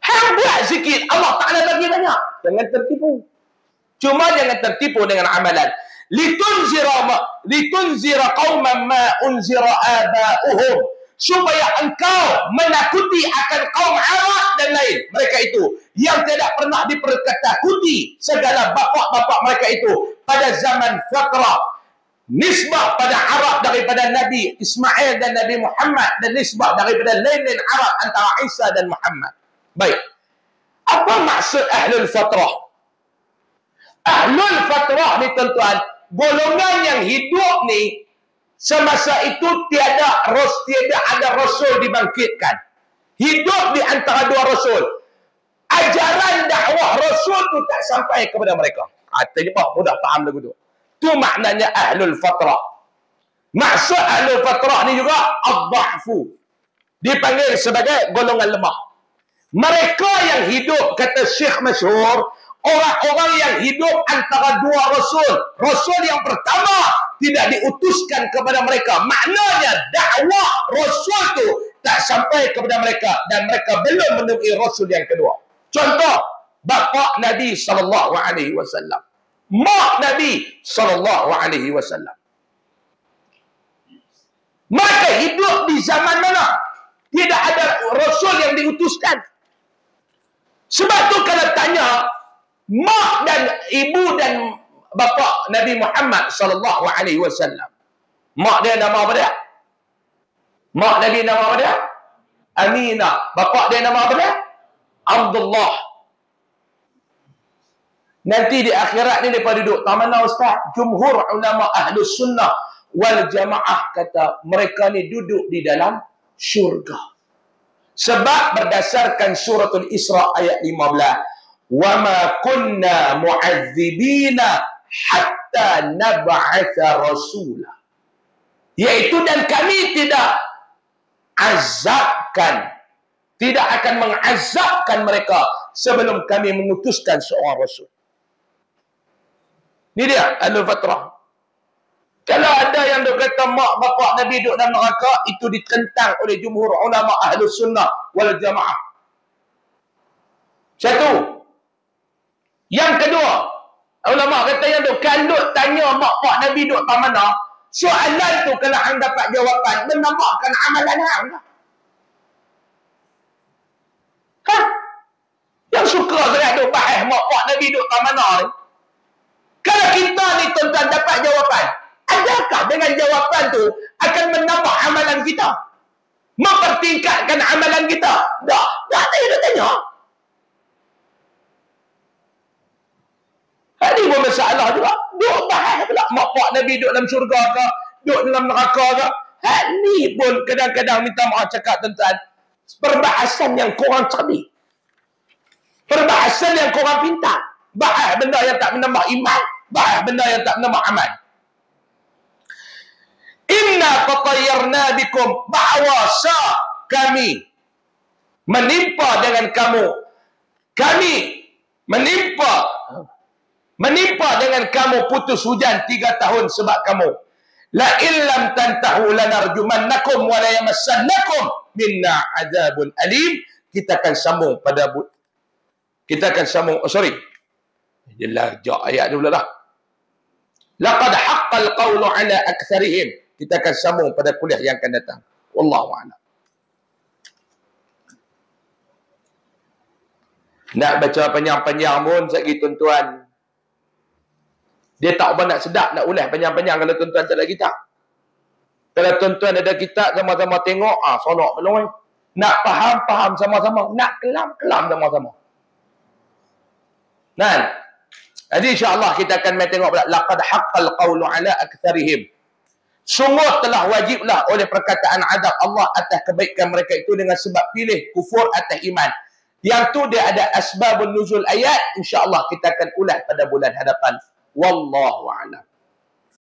Speaker 1: Hang buat sikit, Allah Ta'ala bagi banyak. Jangan tertipu. Cuma jangan tertipu dengan amalan. Litunzira qauman ma unzira aba'uhum. Supaya engkau menakuti akan kaum Arab dan lain. Mereka itu. Yang tidak pernah diperketakuti segala bapak-bapak mereka itu. Pada zaman fatrah. Nisbah pada Arab daripada Nabi Ismail dan Nabi Muhammad. Dan nisbah daripada lain-lain Arab antara Isa dan Muhammad. Baik. Apa maksud ahlul fatrah? Ahlul fatrah ni tuan-tuan, golongan yang hidup ni semasa itu tiada ada rasul dibangkitkan. Hidup di antara dua rasul. Ajaran dakwah rasul tu tak sampai kepada mereka. Tengok mudah faham lagu tu. Tu maknanya ahlul fatrah. Maksud ahlul fatrah ni juga ad-dha'fu. Dipanggil sebagai golongan lemah. Mereka yang hidup, kata Syekh masyhur, orang-orang yang hidup antara dua rasul. Rasul yang pertama tidak diutuskan kepada mereka. Maknanya dakwah rasul tu tak sampai kepada mereka dan mereka belum menemui rasul yang kedua. Contoh, bapa Nabi SAW, mak Nabi SAW. Mereka hidup di zaman mana tidak ada rasul yang diutuskan. Sebab tu kalau tanya mak dan ibu dan bapa Nabi Muhammad SAW, mak dia nama apa dia? Mak Nabi nama apa dia? Aminah. Bapa dia nama apa dia? Abdullah. Nanti di akhirat ni mereka duduk tak mana ustaz? Jumhur ulama ahlus sunnah wal jamaah kata mereka ni duduk di dalam syurga. Sebab berdasarkan suratul Isra ayat 15, wa ma kunna mu'adzibina hatta nab'atha rasula. Iaitu dan kami tidak azabkan, tidak akan mengazabkan mereka sebelum kami mengutuskan seorang rasul. Ini dia Ahlul Fatrah. Kalau ada yang duk kata mak bapak Nabi duduk dalam neraka, itu ditentang oleh jumhur ulama Ahlus Sunnah wal Jamaah. Satu. Yang kedua, ulama kata yang duk kalut tanya mak pak Nabi duduk kat mana, soalan tu kalau hang dapat jawapan, menambahkan amalan hang. Yang suka sangat duk bahas mak pak Nabi duduk kat mana ni. Kalau kita ni tuan-tuan dapat jawapan, adakah dengan jawapan tu akan menambah amalan kita? Mempertingkatkan amalan kita? Tak. Tak ada tanya. Ini pun masalah juga. Duk bahas pula mak pak Nabi duduk dalam syurga ke, duduk dalam neraka ke. Ini pun kadang-kadang minta maaf cakap tuan-tuan, perbahasan yang kurang cerdik. Perbahasan yang kurang pintar. Bahas benda yang tak menambah iman, bahas benda yang tak menambah amal. Inna tatayyarna bikum, bahawasa kami menimpa dengan kamu. Kami menimpa dengan kamu putus hujan 3 tahun sebab kamu. La illam tantahu lanarjumannakum wa la yamassannakum minna adzabun alim. Kita akan sambung pada jelas ayat dulu lah. Laqad haqqal qawlu ala aktsarihim. Kita akan sambung pada kuliah yang akan datang. Wallahu a'lam. Nak baca panjang-panjang pun sekali tuan-tuan, dia tak apa nak sedap, nak ulas panjang-panjang kalau tuan-tuan tak ada kitab. Kalau tuan-tuan ada kitab, sama-sama tengok, sonok belum. Nak faham sama-sama. Nak kelam sama-sama. Nah, jadi insya-Allah kita akan mai tengok pula laqad haqqal qawlu ala aktsarihim. Sungguh telah wajiblah oleh perkataan azab Allah atas kebaikan mereka itu dengan sebab pilih kufur atas iman. Yang tu dia ada asbabun nuzul ayat, insya-Allah kita akan ulas pada bulan hadapan. Wallahu a'lam.